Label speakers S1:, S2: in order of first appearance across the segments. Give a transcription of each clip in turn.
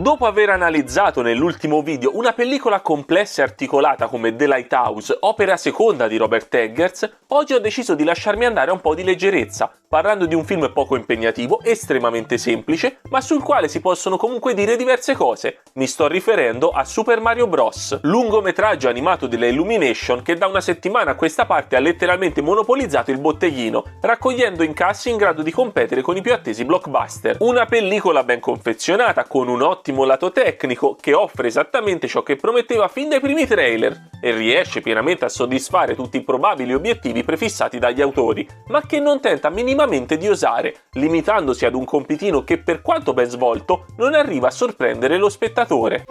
S1: Dopo aver analizzato nell'ultimo video una pellicola complessa e articolata come The Lighthouse, opera seconda di Robert Eggers, oggi ho deciso di lasciarmi andare a un po' di leggerezza, parlando di un film poco impegnativo, estremamente semplice, ma sul quale si possono comunque dire diverse cose. Mi sto riferendo a Super Mario Bros., lungometraggio animato della Illumination che da una settimana a questa parte ha letteralmente monopolizzato il botteghino, raccogliendo incassi in grado di competere con i più attesi blockbuster. Una pellicola ben confezionata, con un ottimo lato tecnico, che offre esattamente ciò che prometteva fin dai primi trailer e riesce pienamente a soddisfare tutti i probabili obiettivi prefissati dagli autori, ma che non tenta minimamente di osare, limitandosi ad un compitino che, per quanto ben svolto, non arriva a sorprendere lo spettatore.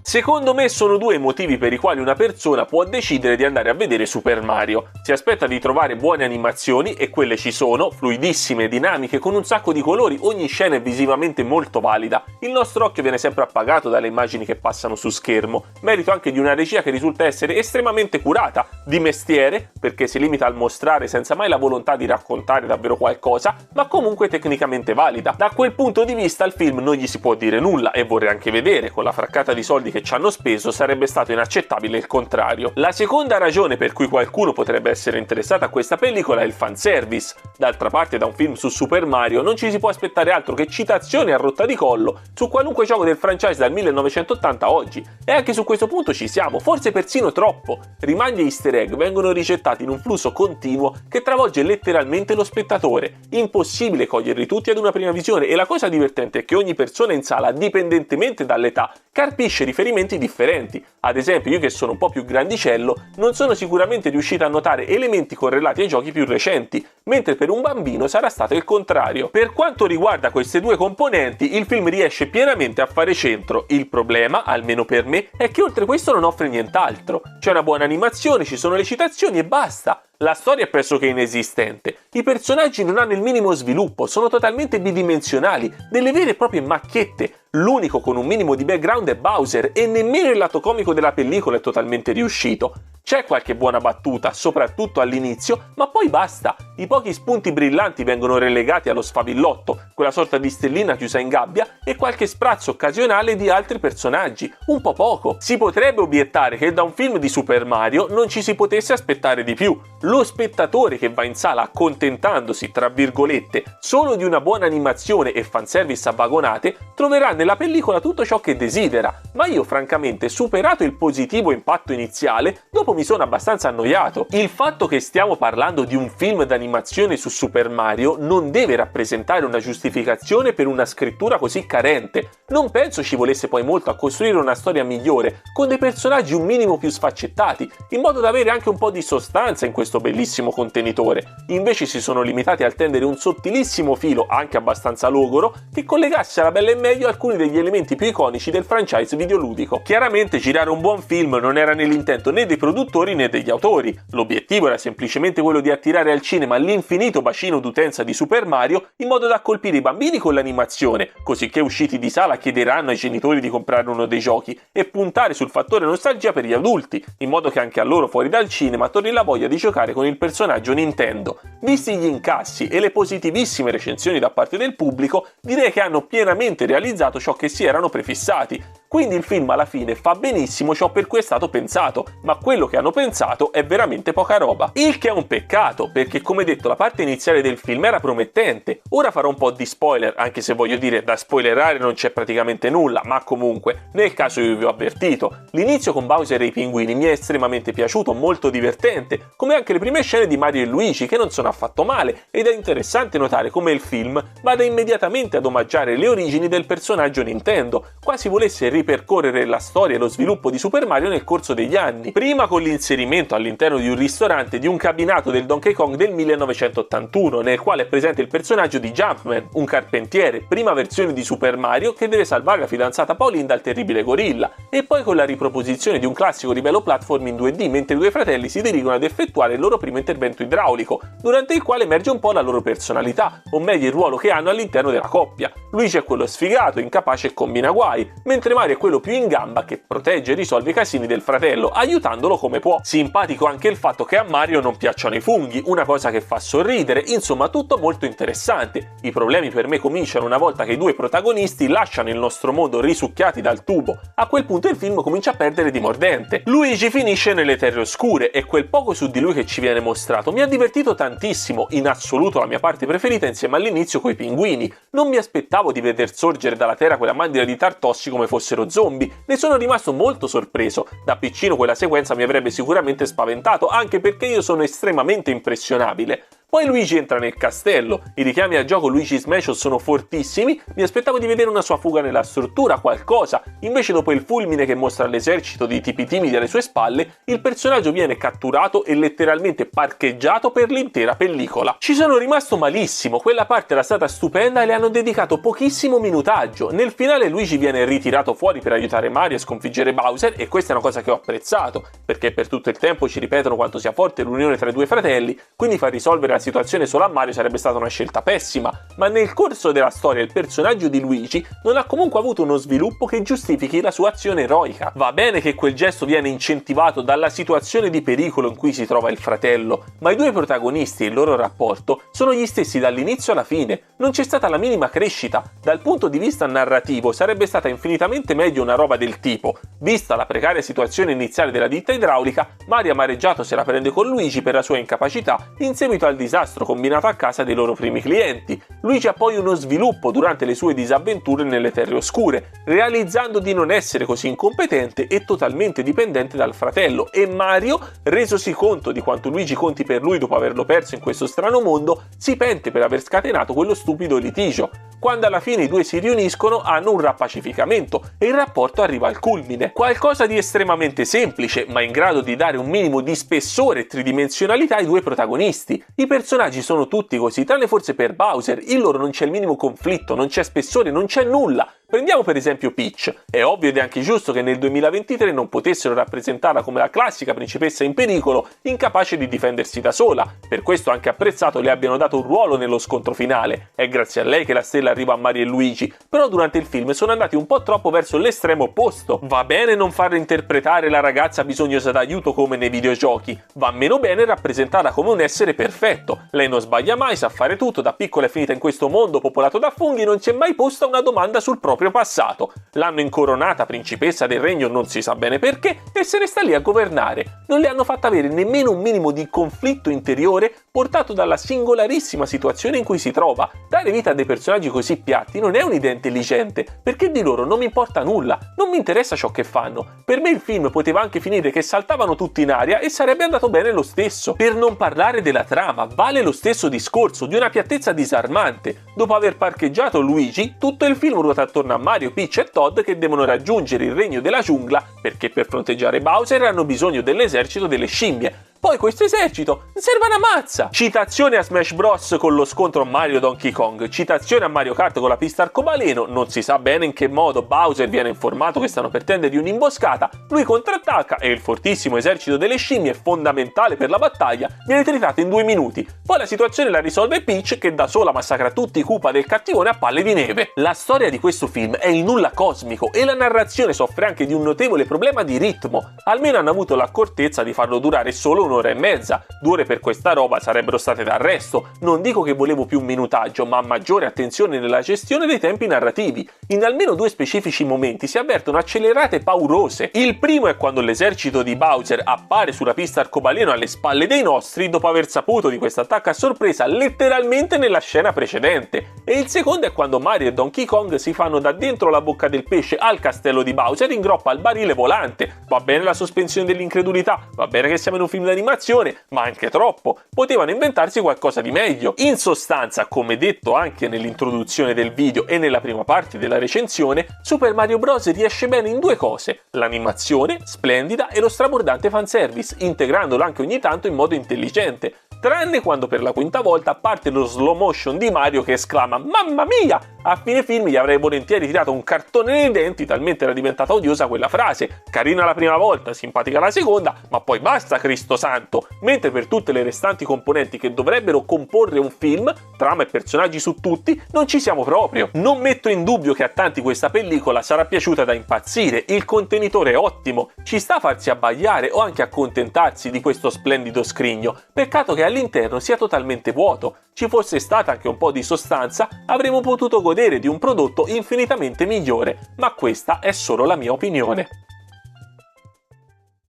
S1: Secondo me sono due i motivi per i quali una persona può decidere di andare a vedere Super Mario. Si aspetta di trovare buone animazioni, e quelle ci sono, fluidissime, dinamiche, con un sacco di colori, ogni scena è visivamente molto valida. Il nostro occhio viene sempre appagato dalle immagini che passano su schermo, merito anche di una regia che risulta essere estremamente curata, di mestiere, perché si limita al mostrare senza mai la volontà di raccontare davvero qualcosa, ma comunque tecnicamente valida. Da quel punto di vista al film non gli si può dire nulla, e vorrei anche vedere, con la fraccata di soldi che ci hanno speso, sarebbe stato inaccettabile il contrario. La seconda ragione per cui qualcuno potrebbe essere interessato a questa pellicola è il fanservice. D'altra parte, da un film su Super Mario non ci si può aspettare altro che citazioni a rotta di collo su qualunque gioco del franchise dal 1980 a oggi, e anche su questo punto ci siamo, forse persino troppo. Rimandi e easter egg vengono ricettati in un flusso continuo che travolge letteralmente lo spettatore. Impossibile coglierli tutti ad una prima visione, e la cosa divertente è che ogni persona in sala, dipendentemente dall'età, carpisce riferimenti differenti. Ad esempio, io che sono un po' più grandicello, non sono sicuramente riuscito a notare elementi correlati ai giochi più recenti, mentre per un bambino sarà stato il contrario. Per quanto riguarda queste due componenti, il film riesce pienamente a fare centro. Il problema, almeno per me, è che oltre questo non offre nient'altro. C'è una buona animazione, ci sono le citazioni e basta. La storia è pressoché inesistente, i personaggi non hanno il minimo sviluppo, sono totalmente bidimensionali, delle vere e proprie macchiette. L'unico con un minimo di background è Bowser, e nemmeno il lato comico della pellicola è totalmente riuscito. C'è qualche buona battuta, soprattutto all'inizio, ma poi basta. I pochi spunti brillanti vengono relegati allo sfavillotto, quella sorta di stellina chiusa in gabbia, e qualche sprazzo occasionale di altri personaggi, un po' poco. Si potrebbe obiettare che da un film di Super Mario non ci si potesse aspettare di più. Lo spettatore che va in sala accontentandosi, tra virgolette, solo di una buona animazione e fanservice a vagonate, troverà nella pellicola tutto ciò che desidera, ma io francamente, superato il positivo impatto iniziale, dopo mi sono abbastanza annoiato. Il fatto che stiamo parlando di un film d'animazione su Super Mario non deve rappresentare una giustificazione per una scrittura così carente. Non penso ci volesse poi molto a costruire una storia migliore, con dei personaggi un minimo più sfaccettati, in modo da avere anche un po' di sostanza in questo bellissimo contenitore. Invece si sono limitati a tendere un sottilissimo filo, anche abbastanza logoro, che collegasse alla bella e meglio alcuni degli elementi più iconici del franchise videoludico. Chiaramente girare un buon film non era nell'intento né dei produttori né degli autori. L'obiettivo era semplicemente quello di attirare al cinema l'infinito bacino d'utenza di Super Mario, in modo da colpire i bambini con l'animazione, così che usciti di sala chiederanno ai genitori di comprare uno dei giochi, e puntare sul fattore nostalgia per gli adulti, in modo che anche a loro fuori dal cinema torni la voglia di giocare con il personaggio Nintendo. Visti gli incassi e le positivissime recensioni da parte del pubblico, direi che hanno pienamente realizzato ciò che si erano prefissati. Quindi il film alla fine fa benissimo ciò per cui è stato pensato, ma quello che hanno pensato è veramente poca roba. Il che è un peccato, perché come detto la parte iniziale del film era promettente. Ora farò un po' di spoiler, anche se voglio dire da spoilerare non c'è praticamente nulla, ma comunque, nel caso io vi ho avvertito. L'inizio con Bowser e i pinguini mi è estremamente piaciuto, molto divertente, come anche le prime scene di Mario e Luigi, che non sono affatto male, ed è interessante notare come il film vada immediatamente ad omaggiare le origini del personaggio Nintendo, quasi volesse ripercorrere la storia e lo sviluppo di Super Mario nel corso degli anni, prima con l'inserimento all'interno di un ristorante di un cabinato del Donkey Kong del 1981, nel quale è presente il personaggio di Jumpman, un carpentiere, prima versione di Super Mario che deve salvare la fidanzata Pauline dal terribile gorilla, e poi con la riproposizione di un classico livello platform in 2D, mentre i due fratelli si dirigono ad effettuare il loro primo intervento idraulico, durante il quale emerge un po' la loro personalità, o meglio il ruolo che hanno all'interno della coppia. Luigi è quello sfigato, incapace e combina guai, mentre Mario è quello più in gamba che protegge e risolve i casini del fratello, aiutandolo come può. Simpatico anche il fatto che a Mario non piacciono i funghi, una cosa che fa sorridere, insomma tutto molto interessante. I problemi per me cominciano una volta che i due protagonisti lasciano il nostro mondo risucchiati dal tubo. A quel punto il film comincia a perdere di mordente. Luigi finisce nelle terre oscure e quel poco su di lui che ci viene mostrato mi ha divertito tantissimo, in assoluto la mia parte preferita insieme all'inizio coi pinguini. Non mi aspettavo di veder sorgere dalla terra quella mandria di Tartossi come fossero zombie, ne sono rimasto molto sorpreso. Da piccino quella sequenza mi avrebbe sicuramente spaventato, anche perché io sono estremamente impressionabile. Poi Luigi entra nel castello, i richiami al gioco Luigi's Mansion sono fortissimi, mi aspettavo di vedere una sua fuga nella struttura, qualcosa, invece dopo il fulmine che mostra l'esercito di tipi timidi alle sue spalle, il personaggio viene catturato e letteralmente parcheggiato per l'intera pellicola. Ci sono rimasto malissimo, quella parte era stata stupenda e le hanno dedicato pochissimo minutaggio. Nel finale Luigi viene ritirato fuori per aiutare Mario a sconfiggere Bowser e questa è una cosa che ho apprezzato, perché per tutto il tempo ci ripetono quanto sia forte l'unione tra i due fratelli, quindi far risolvere la situazione solo a Mario sarebbe stata una scelta pessima, ma nel corso della storia il personaggio di Luigi non ha comunque avuto uno sviluppo che giustifichi la sua azione eroica. Va bene che quel gesto viene incentivato dalla situazione di pericolo in cui si trova il fratello, ma i due protagonisti e il loro rapporto sono gli stessi dall'inizio alla fine, non c'è stata la minima crescita. Dal punto di vista narrativo sarebbe stata infinitamente meglio una roba del tipo: vista la precaria situazione iniziale della ditta idraulica, Mario amareggiato se la prende con Luigi per la sua incapacità in seguito al disastro combinato a casa dei loro primi clienti. Luigi ha poi uno sviluppo durante le sue disavventure nelle terre oscure, realizzando di non essere così incompetente e totalmente dipendente dal fratello, e Mario, resosi conto di quanto Luigi conti per lui dopo averlo perso in questo strano mondo, si pente per aver scatenato quello stupido litigio. Quando alla fine i due si riuniscono hanno un rappacificamento e il rapporto arriva al culmine. Qualcosa di estremamente semplice, ma in grado di dare un minimo di spessore e tridimensionalità ai due protagonisti. I personaggi sono tutti così, tranne forse per Bowser, in loro non c'è il minimo conflitto, non c'è spessore, non c'è nulla. Prendiamo per esempio Peach. È ovvio ed è anche giusto che nel 2023 non potessero rappresentarla come la classica principessa in pericolo, incapace di difendersi da sola. Per questo anche apprezzato le abbiano dato un ruolo nello scontro finale. È grazie a lei che la stella arriva a Mario e Luigi, però durante il film sono andati un po' troppo verso l'estremo opposto. Va bene non far interpretare la ragazza bisognosa d'aiuto come nei videogiochi, va meno bene rappresentarla come un essere perfetto. Lei non sbaglia mai, sa fare tutto, da piccola è finita in questo mondo popolato da funghi e non si è mai posta una domanda sul proprio passato. L'hanno incoronata principessa del regno non si sa bene perché e se ne sta lì a governare. Non le hanno fatta avere nemmeno un minimo di conflitto interiore portato dalla singolarissima situazione in cui si trova. Dare vita a dei personaggi così piatti non è un'idea intelligente, perché di loro non mi importa nulla, non mi interessa ciò che fanno. Per me il film poteva anche finire che saltavano tutti in aria e sarebbe andato bene lo stesso. Per non parlare della trama, vale lo stesso discorso, di una piattezza disarmante. Dopo aver parcheggiato Luigi, tutto il film ruota attorno a Mario, Peach e Todd che devono raggiungere il regno della giungla perché per fronteggiare Bowser hanno bisogno dell'esercito delle scimmie. Poi questo esercito serve una mazza! Citazione a Smash Bros con lo scontro Mario-Donkey Kong, citazione a Mario Kart con la pista arcobaleno, non si sa bene in che modo Bowser viene informato che stanno per tendere un'imboscata, lui contrattacca e il fortissimo esercito delle scimmie, fondamentale per la battaglia, viene tritato in 2 minuti. Poi la situazione la risolve Peach che da sola massacra tutti i Koopa del cattivone a palle di neve. La storia di questo film è il nulla cosmico e la narrazione soffre anche di un notevole problema di ritmo. Almeno hanno avuto l'accortezza di farlo durare solo un'ora e mezza. 2 ore per questa roba sarebbero state d'arresto. Non dico che volevo più minutaggio, ma maggiore attenzione nella gestione dei tempi narrativi. In almeno 2 specifici momenti si avvertono accelerate paurose. Il primo è quando l'esercito di Bowser appare sulla pista arcobaleno alle spalle dei nostri dopo aver saputo di questo attacco a sorpresa letteralmente nella scena precedente. E il secondo è quando Mario e Donkey Kong si fanno da dentro la bocca del pesce al castello di Bowser in groppa al barile volante. Va bene la sospensione dell'incredulità, va bene che siamo in un film d'animazione, ma anche troppo. Potevano inventarsi qualcosa di meglio. In sostanza, come detto anche nell'introduzione del video e nella prima parte della recensione, Super Mario Bros. Riesce bene in 2 cose: l'animazione, splendida, e lo strabordante fanservice, integrandolo anche ogni tanto in modo intelligente. tranne quando per la quinta volta parte lo slow motion di Mario che esclama "Mamma mia!". A fine film gli avrei volentieri tirato un cartone nei denti, talmente era diventata odiosa quella frase. Carina la prima volta, simpatica la seconda, ma poi basta, Cristo santo! Mentre per tutte le restanti componenti che dovrebbero comporre un film, trama e personaggi su tutti, non ci siamo proprio. Non metto in dubbio che a tanti questa pellicola sarà piaciuta da impazzire, il contenitore è ottimo, ci sta a farsi abbagliare o anche accontentarsi di questo splendido scrigno, peccato che all'interno sia totalmente vuoto. Ci fosse stata anche un po' di sostanza, avremmo potuto godere di un prodotto infinitamente migliore, ma questa è solo la mia opinione.